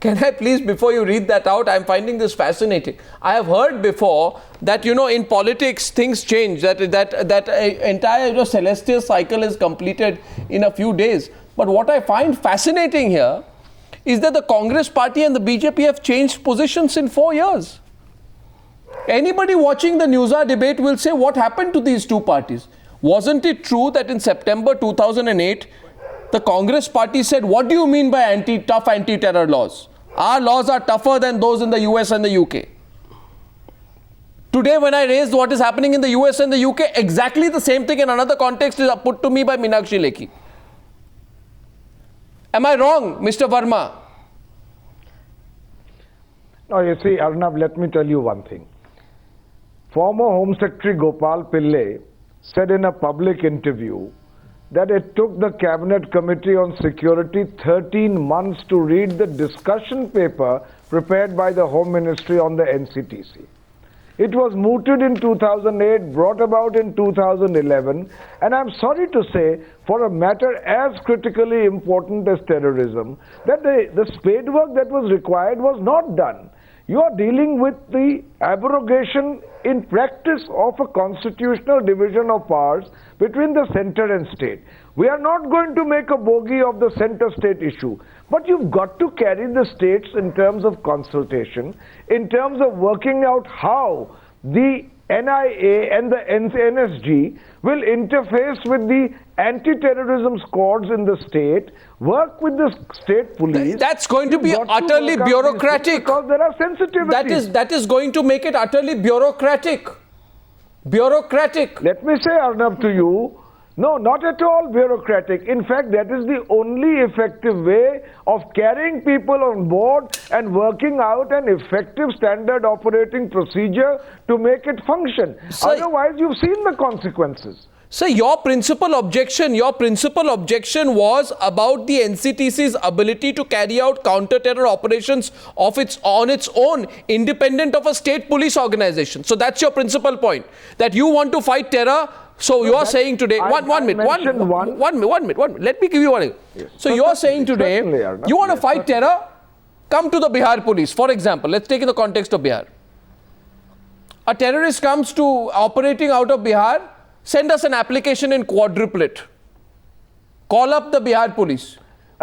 Can I please, before you read that out, I'm finding this fascinating. I have heard before that, in politics things change, that entire celestial cycle is completed in a few days. But what I find fascinating here is that the Congress party and the BJP have changed positions in 4 years. Anybody watching the Newshour debate will say, what happened to these two parties? Wasn't it true that in September 2008, the Congress party said, what do you mean by tough anti-terror laws? Our laws are tougher than those in the US and the UK. Today, when I raised what is happening in the US and the UK, exactly the same thing in another context is put to me by Meenakshi Lekhi. Am I wrong, Mr. Verma? No, you see, Arnab, let me tell you one thing. Former Home Secretary Gopal Pillai said in a public interview that it took the Cabinet Committee on Security 13 months to read the discussion paper prepared by the Home Ministry on the NCTC. It was mooted in 2008, brought about in 2011, and I'm sorry to say, for a matter as critically important as terrorism, that the spade work that was required was not done. You are dealing with the abrogation in practice of a constitutional division of powers between the center and state. We are not going to make a bogey of the center-state issue, but you've got to carry the states in terms of consultation, in terms of working out how the NIA and the NSG will interface with the anti-terrorism squads in the state, work with the state police. That's going to be utterly bureaucratic. Because there are sensitivities. That is going to make it utterly bureaucratic. Bureaucratic. Let me say, Arnab, to you, no, not at all bureaucratic. In fact, that is the only effective way of carrying people on board and working out an effective standard operating procedure to make it function. Otherwise, you've seen the consequences. So your principal objection was about the NCTC's ability to carry out counter-terror operations on its own, independent of a state police organization. So that's your principal point, that you want to fight terror. So you are saying today, one minute, let me give you one. Yes. So you are saying today, you want to fight terror, come to the Bihar police. For example, let's take in the context of Bihar. A terrorist comes to operating out of Bihar, send us an application in quadruplet. Call up the Bihar police.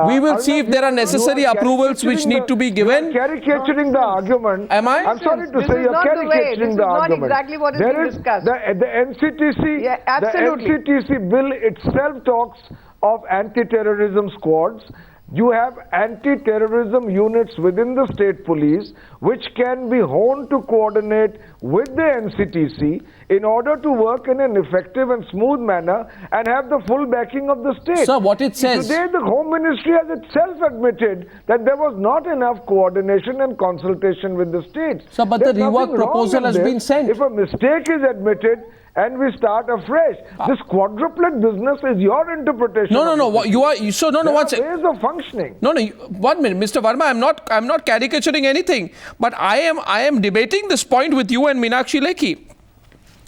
We will see if there are necessary approvals which need to be given. You are caricaturing the argument. Am I? I'm sorry to say you are caricaturing the argument. This is not exactly what is being discussed. The NCTC, absolutely. The NCTC bill itself talks of anti-terrorism squads. You have anti-terrorism units within the state police which can be honed to coordinate with the NCTC in order to work in an effective and smooth manner and have the full backing of the state. So what it says... Today the Home Ministry has itself admitted that there was not enough coordination and consultation with the states. So, but the rework proposal has been sent. If a mistake is admitted, and we start afresh. This quadruplet business is your interpretation. No. You are so no. There are ways of functioning. No. 1 minute, Mr. Verma. I'm not caricaturing anything, but I am debating this point with you and Meenakshi Lekhi,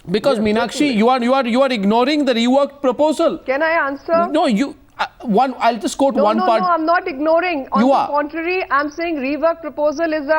because yes, Meenakshi, you are ignoring the reworked proposal. Can I answer? No, you. I'll just quote one part. No, I'm not ignoring. On the contrary, I'm saying rework proposal is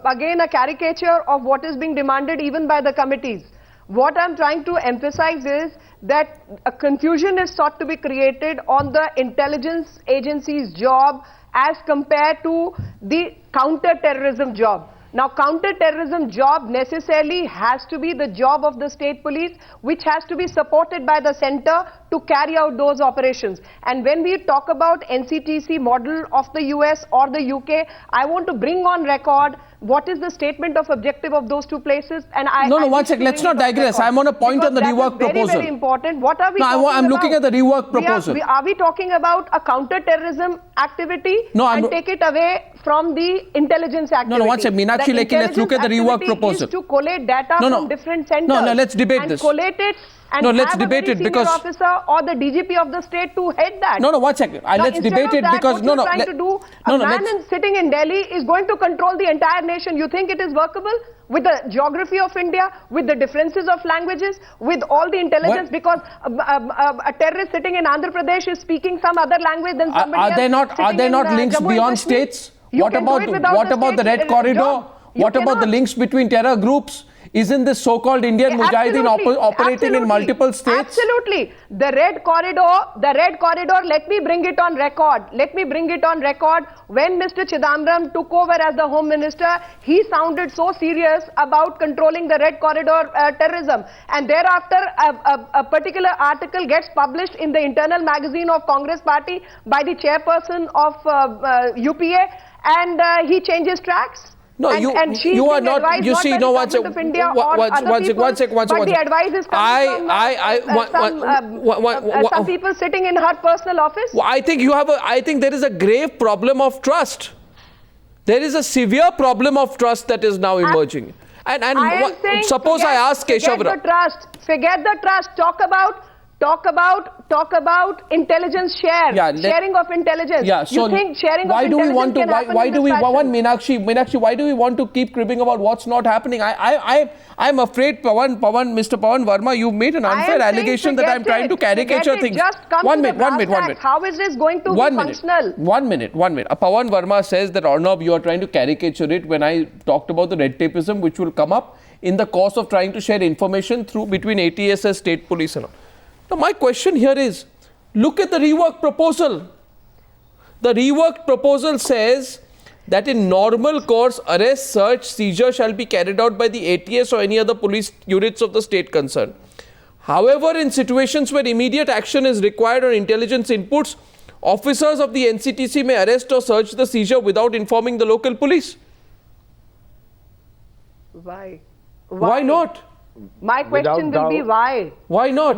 again a caricature of what is being demanded even by the committees. What I'm trying to emphasize is that a confusion is sought to be created on the intelligence agency's job as compared to the counter-terrorism job. Now, counter-terrorism job necessarily has to be the job of the state police, which has to be supported by the center to carry out those operations. And when we talk about NCTC model of the US or the UK, I want to bring on record what is the statement of objective of those two places. And one second. Let's not digress. I'm on a point on the rework proposal. Very important. What are we talking about? I'm looking at the rework proposal. Are we talking about a counter-terrorism activity and take it away from the intelligence activity? No, one second. Meenakshi Lekhi, let's look at the rework proposal. Is to collate data from different centers. No, let's debate this. And collate it. And let's debate it because officer or the DGP of the state to head that. No, 1 second. Let's debate it because a man sitting in Delhi is going to control the entire nation. You think it is workable with the geography of India, with the differences of languages, with all the intelligence? Because a terrorist sitting in Andhra Pradesh is speaking some other language than somebody else. Are there not links beyond states? You can do it without what about the state Red Corridor? job. You What about the cannot. links between terror groups? Isn't this so-called Indian Mujahideen operating Absolutely. in multiple states? Absolutely. The Red Corridor, let me bring it on record. Let me bring it on record. When Mr. Chidambaram took over as the Home Minister, he sounded so serious about controlling the Red Corridor terrorism. And thereafter, a particular article gets published in the internal magazine of Congress Party by the chairperson of UPA, and he changes tracks. No, and she's you are being not. advised You not see, by no, the one government of India or other people, one sec. but the advice is coming from some people sitting in her personal office. I think there is a grave problem of trust. There is a severe problem of trust that is now emerging. And I am saying, suppose I ask Keshav Rao. Forget the trust. Talk about intelligence sharing of intelligence. Yeah, so you think sharing why of do we intelligence want to can happen why in do we this want fashion? Meenakshi, why do we want to keep cribbing about what's not happening? I'm afraid Mr. Pawan Verma, you made an unfair allegation that I'm trying to caricature things. Just come one to minute, the one brass minute, one tacks. minute. How is this going to be functional? One minute. Pawan Verma says that Arnab, you are trying to caricature it when I talked about the red tapeism which will come up in the course of trying to share information between ATS and state police and all. Now my question here is, look at the rework proposal. The rework proposal says that in normal course, arrest, search, seizure shall be carried out by the ATS or any other police units of the state concerned. However, in situations where immediate action is required or intelligence inputs, officers of the NCTC may arrest or search the seizure without informing the local police. Why? Why not? My question will be why? Why not?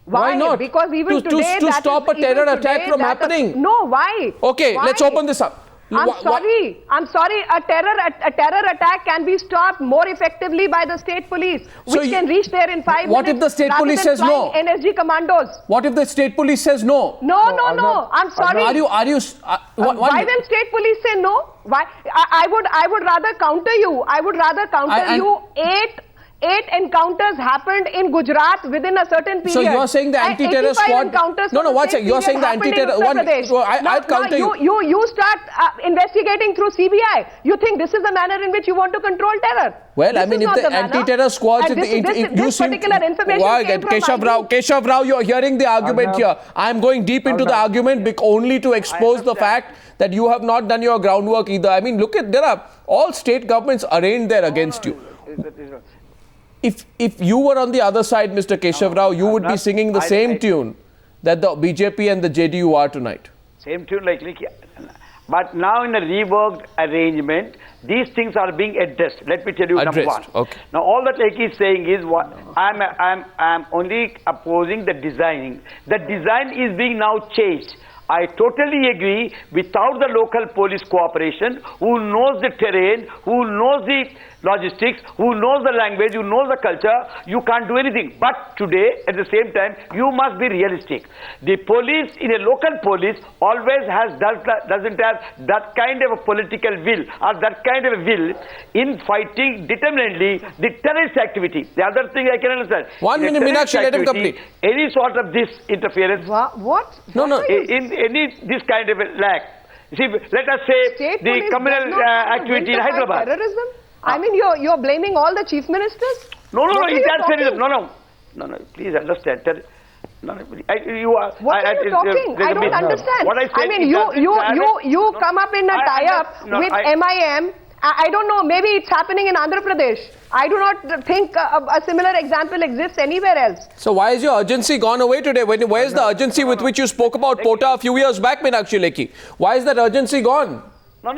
Why not? Because even to today, stop a terror attack from happening. No, why? Okay, why? let's open this up. I'm sorry. A terror attack can be stopped more effectively by the state police, which can reach there in 5 minutes. What if the state police says no? NSG commandos. What if the state police says no? No. I'm sorry. Are you? Why will state police say no? Why? I would rather counter you. I would rather counter you. Eight encounters happened in Gujarat within a certain period. So you are saying the anti-terror squad? No, one second. You are saying the anti-terror one. I'll counter you. You start investigating through CBI. You think this is the manner in which you want to control terror? Well, I mean, if the anti-terror squads, this particular information came from Keshav Rao, you are hearing the argument here. I am going deep into the argument only to expose the fact that you have not done your groundwork either. I mean, look at, there are all state governments arraigned there against you. If you were on the other side, Mr. Keshav Rao, you would be singing the same tune that the BJP and the JDU are tonight. Same tune like but now in a reworked arrangement, these things are being addressed. Let me tell you number one. Okay. Now all that Eki is saying is I'm only opposing the designing. The design is being now changed. I totally agree, without the local police cooperation, who knows the terrain, who knows the logistics, who knows the language, who knows the culture, you can't do anything. But today, at the same time, you must be realistic. The police, in a local police, always doesn't have that kind of a political will or that kind of a will in fighting determinedly the terrorist activity. The other thing I can understand. 1 minute, Meenakshi, let him complete. Any sort of this interference. What? No. In any this kind of a lack. See, let us say the communal activity in Hyderabad. Terrorism? I mean, you're blaming all the chief ministers? No, that's terrorism. No, please understand. What are you talking? I don't understand. What I said mean, you come up in a tie-up with MIM. I don't know, maybe it's happening in Andhra Pradesh. I do not think a similar example exists anywhere else. So why is your urgency gone away today? Where's the urgency with which you spoke about Pota a few years back, Meenakshi Lekhi? Why is that urgency gone? No.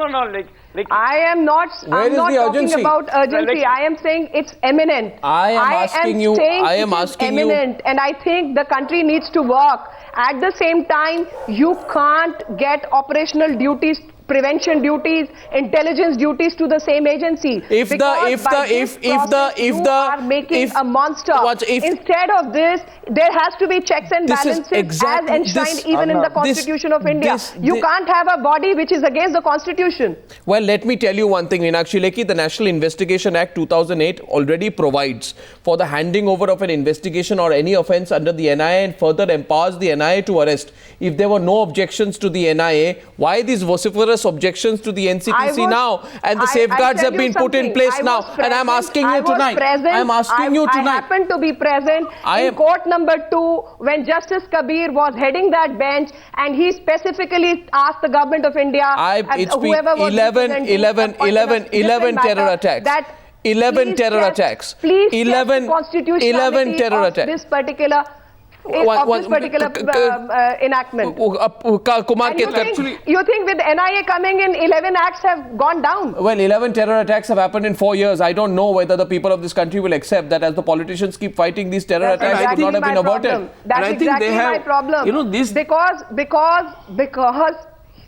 I am not talking about urgency. I am saying it's imminent. I am asking you. And I think the country needs to work. At the same time, you can't get operational duties, prevention duties, intelligence duties to the same agency. You are making a monster. Instead of this, there has to be checks and balances as enshrined even in the Constitution of India. You can't have a body which is against the Constitution. Well, let me tell you one thing, Meenakshi Lekhi. The National Investigation Act 2008 already provides for the handing over of an investigation or any offence under the NIA and further empowers the NIA to arrest. If there were no objections to the NIA, why these vociferous numerous objections to the NCTC now, and the safeguards have been put in place now. And I'm asking you tonight. I'm asking you tonight. I happened to be present in court number 2 when Justice Kabir was heading that bench, and he specifically asked the government of India, it's been 11 terror attacks. 11 terror attacks. Please 11 terror attacks. This particular enactment. Kumar And you think with NIA coming in, 11 acts have gone down? Well, 11 terror attacks have happened in 4 years. I don't know whether the people of this country will accept that as the politicians keep fighting these terror attacks, exactly could not have been averted. That's exactly my problem. You know, this because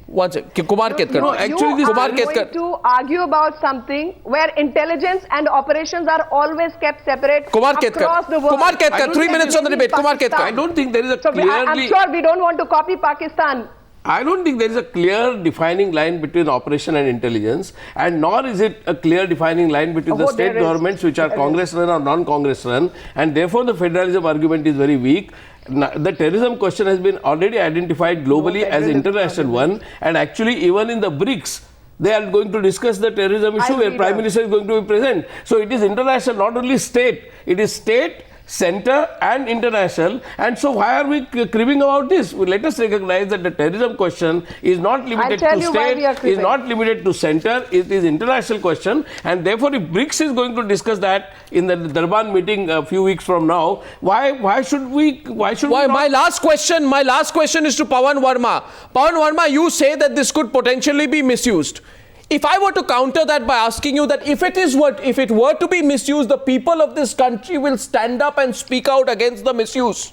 One second. Kumar Ketkar. No, actually, you Kumar are going Ketkar. to argue about something where intelligence and operations are always kept separate Kumar across Ketkar. the world. Kumar Ketkar, 3 minutes on the debate. Kumar Ketkar. I don't think there is a So I'm sure we don't want to copy Pakistan. I don't think there is a clear defining line between operation and intelligence, and nor is it a clear defining line between the state governments which are Congress run or non-Congress run, and therefore the federalism argument is very weak. The terrorism question has been already identified globally as international one, and actually even in the BRICS, they are going to discuss the terrorism issue where Prime Minister is going to be present. So it is international, not only state. It is state, center and international, and so why are we cribbing about this? Let us recognize that the terrorism question is not limited to state, is not limited to center, it is international question, and therefore if BRICS is going to discuss that in the Durban meeting a few weeks from now, why should we my last question is to Pawan Verma. Pawan Verma, you say that this could potentially be misused. If I were to counter that by asking you that if it were to be misused, the people of this country will stand up and speak out against the misuse,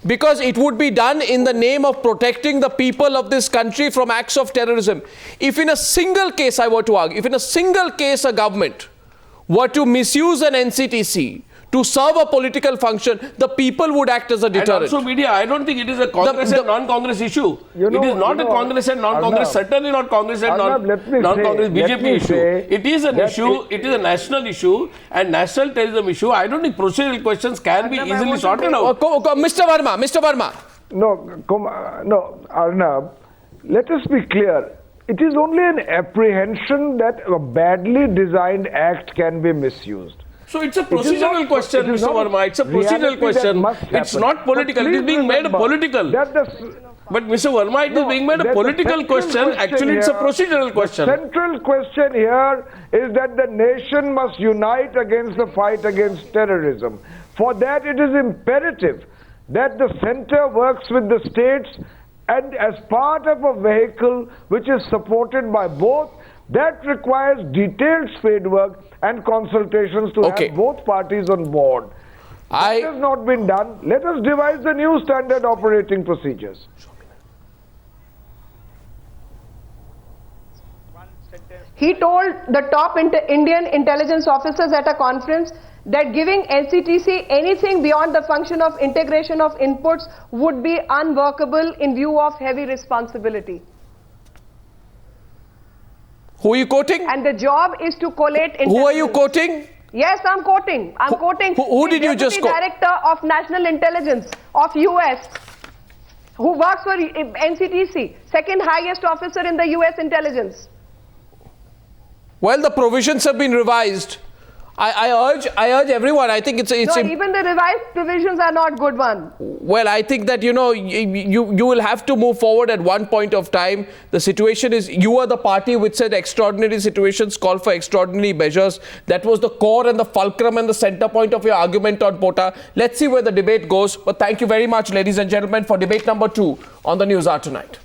because it would be done in the name of protecting the people of this country from acts of terrorism. If in a single case, I were to argue, if in a single case a government were to misuse an NCTC to serve a political function, the people would act as a deterrent. And also media, I don't think it is a Congress and non-Congress issue. It is not a Congress and non-Congress, certainly not Congress and non-Congress BJP issue. It is an issue, it is a national issue and national terrorism issue. I don't think procedural questions can be easily sorted out. Mr. Verma. No, Arnab, let us be clear. It is only an apprehension that a badly designed act can be misused. So it's a procedural question, Mr. Verma. It's a procedural question. It's not political. It is being made political. But Mr. Verma, it is being made a political question. Actually, it's a procedural question. The central question here is that the nation must unite against the fight against terrorism. For that, it is imperative that the center works with the states and as part of a vehicle which is supported by both. That requires detailed spade work and consultations to have both parties on board. That has not been done. Let us devise the new standard operating procedures. He told the top Indian intelligence officers at a conference that giving NCTC anything beyond the function of integration of inputs would be unworkable in view of heavy responsibility. Who are you quoting? And the job is to collate intelligence. Who are you quoting? Yes, I'm quoting. I'm quoting. Who did you just quote? The Deputy Director of National Intelligence of US, who works for NCTC, second highest officer in the US intelligence. Well, the provisions have been revised. I urge everyone. I think even the revised provisions are not good one. Well, I think that, you will have to move forward at one point of time. The situation is, you are the party which said extraordinary situations call for extraordinary measures. That was the core and the fulcrum and the center point of your argument on Pota. Let's see where the debate goes. But thank you very much, ladies and gentlemen, for debate number 2 on the News Hour tonight.